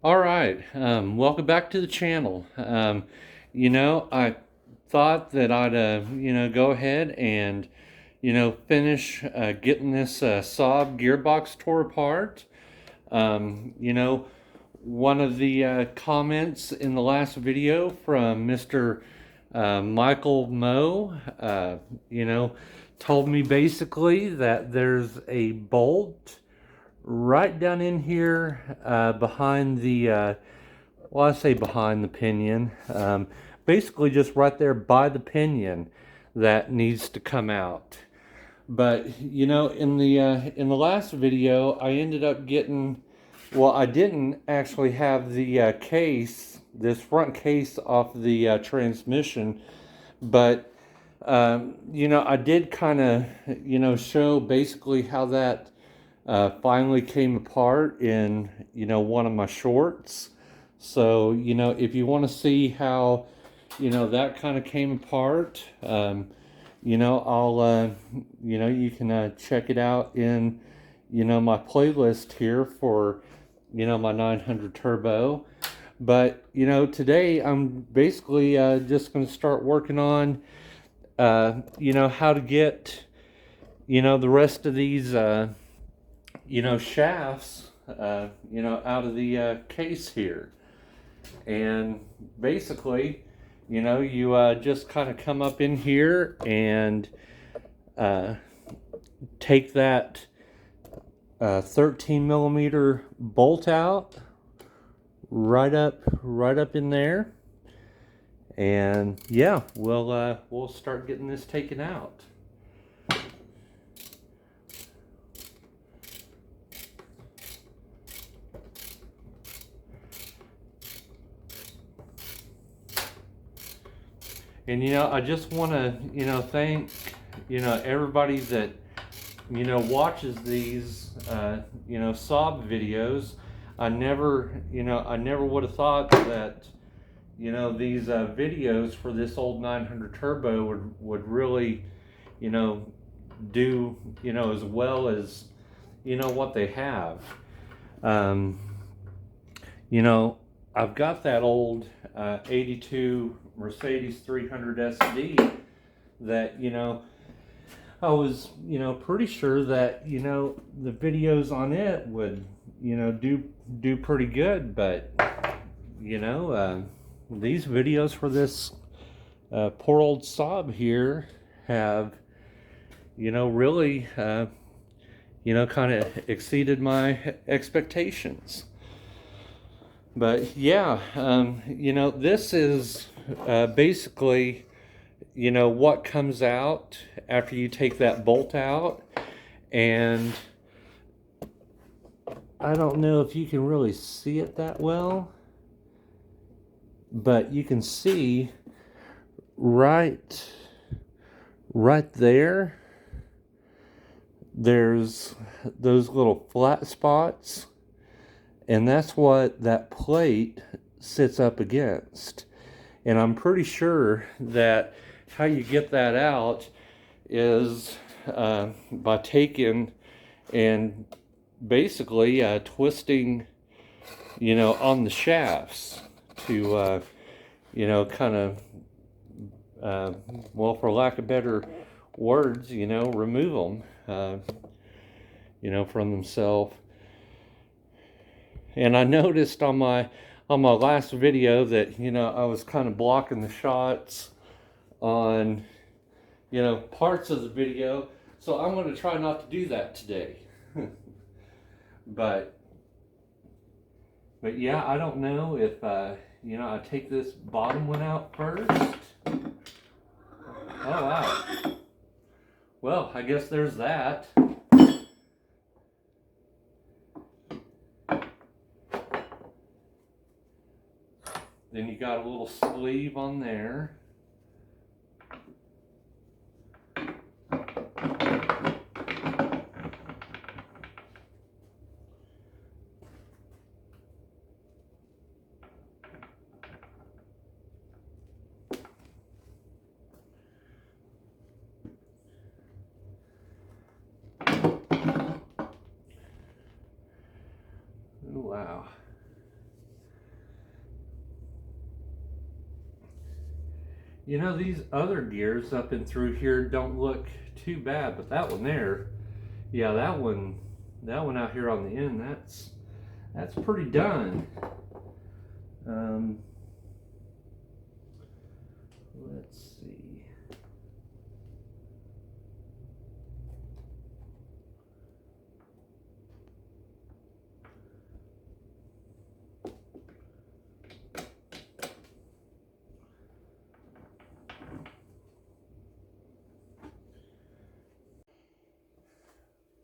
All right, welcome back to the channel. I thought that I'd, go ahead and, finish getting this Saab gearbox tore apart. One of the comments in the last video from Mr. Michael Moe, told me basically that there's a bolt right down in here behind the, well, I say behind the pinion, basically just right there by the pinion that needs to come out. But in the last video, I ended up getting, well, I didn't actually have the case, this front case off the transmission, but I did kind of, show basically how that finally came apart in, one of my shorts. So, if you want to see how, that kind of came apart, I'll, you can check it out in, my playlist here for, my 900 turbo. But, today I'm basically just going to start working on, how to get, the rest of these, shafts, out of the case here. And basically, you just kind of come up in here and take that 13 millimeter bolt out right up in there. And yeah, we'll start getting this taken out. And I just want to thank everybody that watches these Saab videos. I never would have thought that these videos for this old 900 turbo would really do as well as what they have. I've got that old 82 Mercedes 300 SD that I was pretty sure that the videos on it would do pretty good, but these videos for this poor old Saab here have really kind of exceeded my expectations. But yeah, this is basically, what comes out after you take that bolt out. And I don't know if you can really see it that well, but you can see right there, there's those little flat spots. And that's what that plate sits up against. And I'm pretty sure that how you get that out is by taking and basically twisting, on the shafts to, kind of, well, for lack of better words, remove them, from themselves. And I noticed on my last video that I was kind of blocking the shots on parts of the video, so I'm going to try not to do that today. but yeah, I don't know if I take this bottom one out first. Oh wow. Well, I guess there's that. Then you got a little sleeve on there. Wow. You know, these other gears up and through here don't look too bad, but that one there, yeah, that one out here on the end, that's pretty done. Let's see.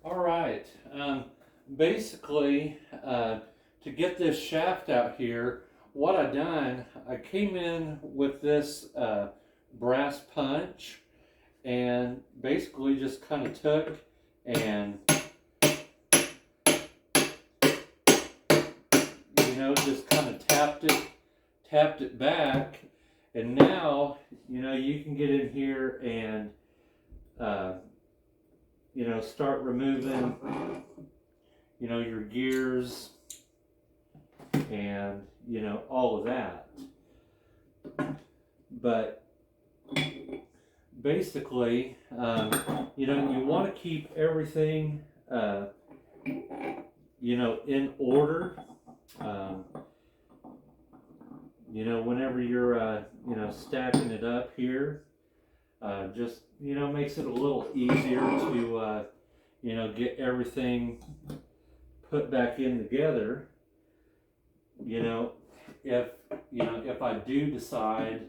All right. Basically, to get this shaft out here, what I done, I came in with this brass punch and basically just kind of took and, you know, just kind of tapped it back, and now, you know, you can get in here and you know, start removing, you know, your gears and, you know, all of that. But basically, you know, you want to keep everything, you know, in order. You know, whenever you're, you know, stacking it up here, just, you know, makes it a little easier to, you know, get everything put back in together. You know, if I do decide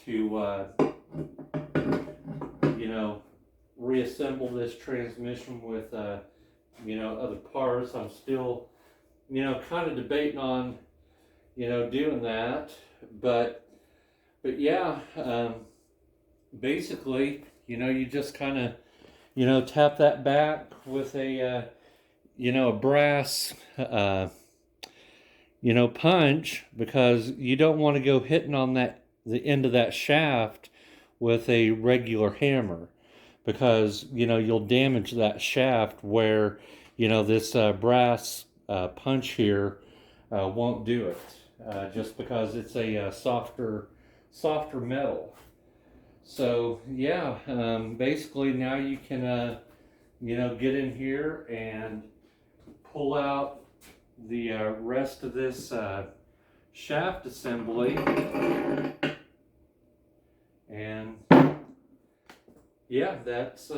to, you know, reassemble this transmission with, you know, other parts, I'm still, you know, kind of debating on, you know, doing that. But yeah, basically, you know, you just kind of, you know, tap that back with a, you know, a brass, you know, punch, because you don't want to go hitting on the end of that shaft with a regular hammer, because, you know, you'll damage that shaft where, you know, this brass punch here won't do it, just because it's a softer metal. So yeah, basically now you can, you know, get in here and pull out the rest of this shaft assembly, and yeah, that's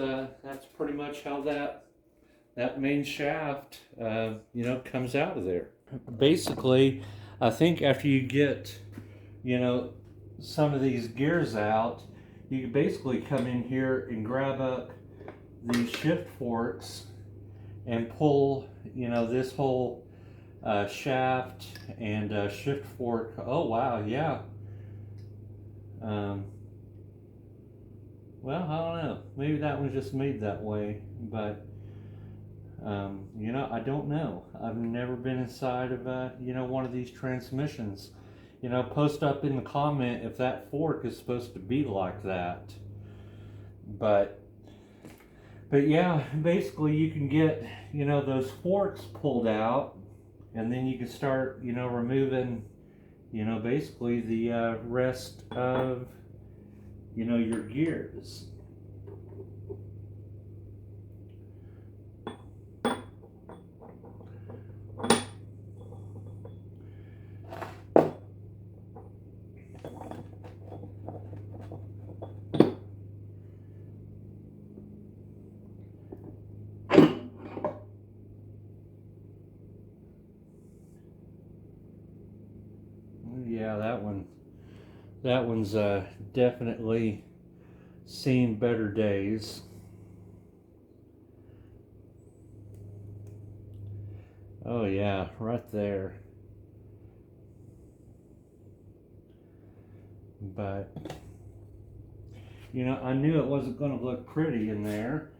pretty much how that main shaft, you know, comes out of there. Basically, I think after you get, you know, some of these gears out, you can basically come in here and grab up these shift forks and pull, you know, this whole shaft and shift fork. Oh wow, yeah. Well, I don't know. Maybe that one's just made that way, but you know, I don't know. I've never been inside of you know, one of these transmissions. You know, post up in the comment if that fork is supposed to be like that. But yeah, basically you can get, you know, those forks pulled out, and then you can start, you know, removing, you know, basically the rest of, you know, your gears. Yeah, that one's definitely seen better days. Oh yeah, right there. But you know, I knew it wasn't going to look pretty in there.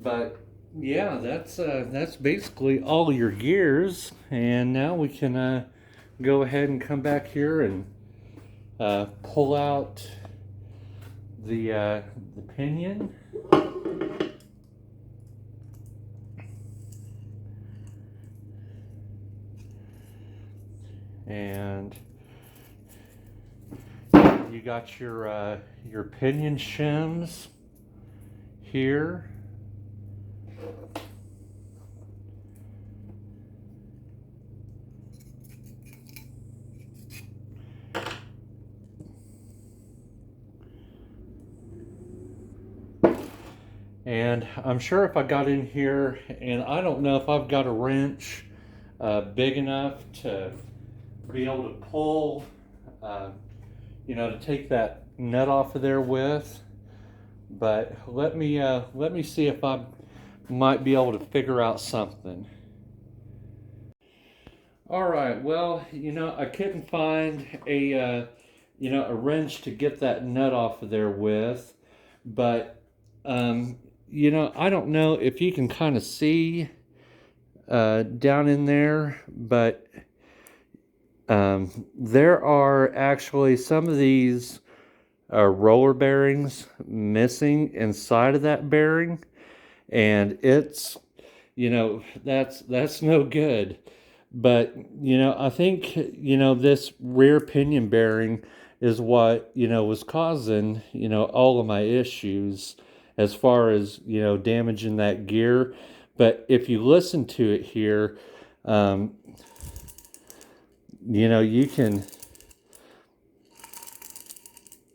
But yeah, that's basically all your gears, and now we can go ahead and come back here and pull out the pinion. And you got your pinion shims here. And I'm sure if I got in here, and I don't know if I've got a wrench big enough to be able to pull, to take that nut off of there with. But let me see if I might be able to figure out something. All right, well, I couldn't find a wrench to get that nut off of there with, but I don't know if you can kind of see down in there, but there are actually some of these roller bearings missing inside of that bearing, and it's that's no good. But I think this rear pinion bearing is what was causing all of my issues as far as damaging that gear. But if you listen to it here,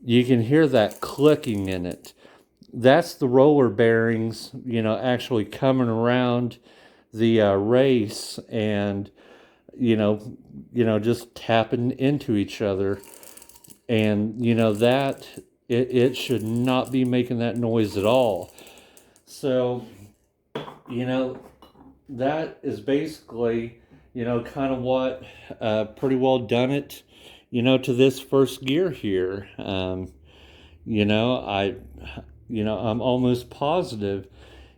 you can hear that clicking in it. That's the roller bearings actually coming around the race and just tapping into each other. And that it should not be making that noise at all. So that is basically kind of what pretty well done it to this first gear here. I'm almost positive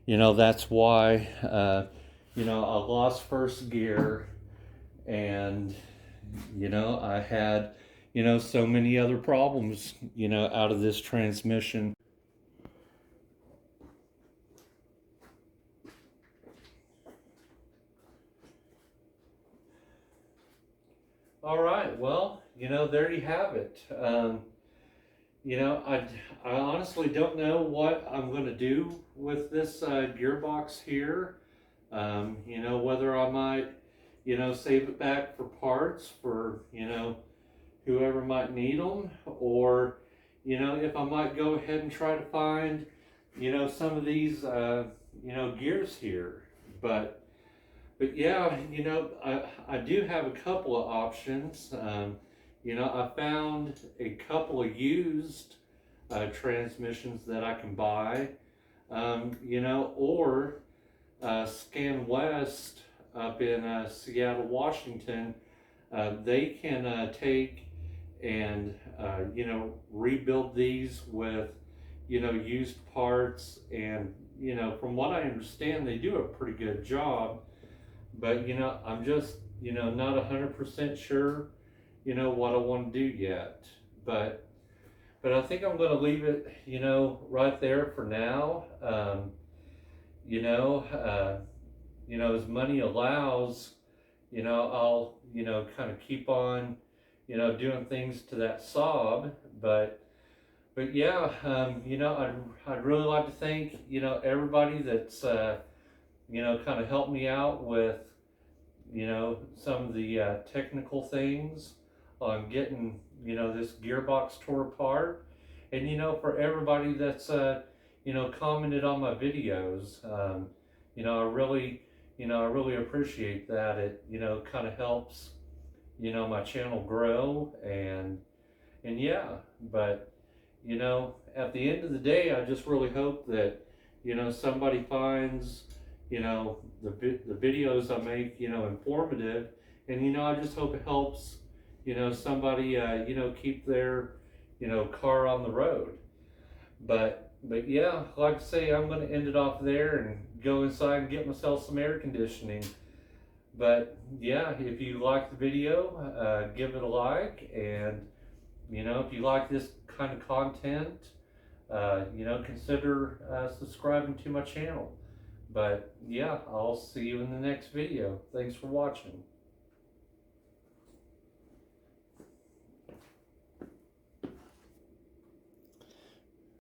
that's why I lost first gear, and I had so many other problems out of this transmission. All right, well, there you have it. I honestly don't know what I'm going to do with this gearbox here. Whether I might, save it back for parts for, whoever might need them, or, if I might go ahead and try to find, some of these, gears here. But yeah, I do have a couple of options. I found a couple of used transmissions that I can buy, or Scan West up in Seattle, Washington. They can take and rebuild these with used parts, and from what I understand, they do a pretty good job. But I'm just not 100% sure what I want to do yet. But I think I'm going to leave it right there for now. As money allows, I'll kind of keep on doing things to that Saab. But yeah, I'd really like to thank everybody that's kind of helped me out with some of the technical things on getting this gearbox tore apart, and for everybody that's commented on my videos. I really appreciate that. It kind of helps my channel grow, and yeah. But at the end of the day, I just really hope that somebody finds the videos I make informative, and I just hope it helps somebody keep their car on the road. But yeah, like I say, I'm going to end it off there and go inside and get myself some air conditioning. But yeah, if you like the video, give it a like, and if you like this kind of content, consider subscribing to my channel. But yeah, I'll see you in the next video. Thanks for watching.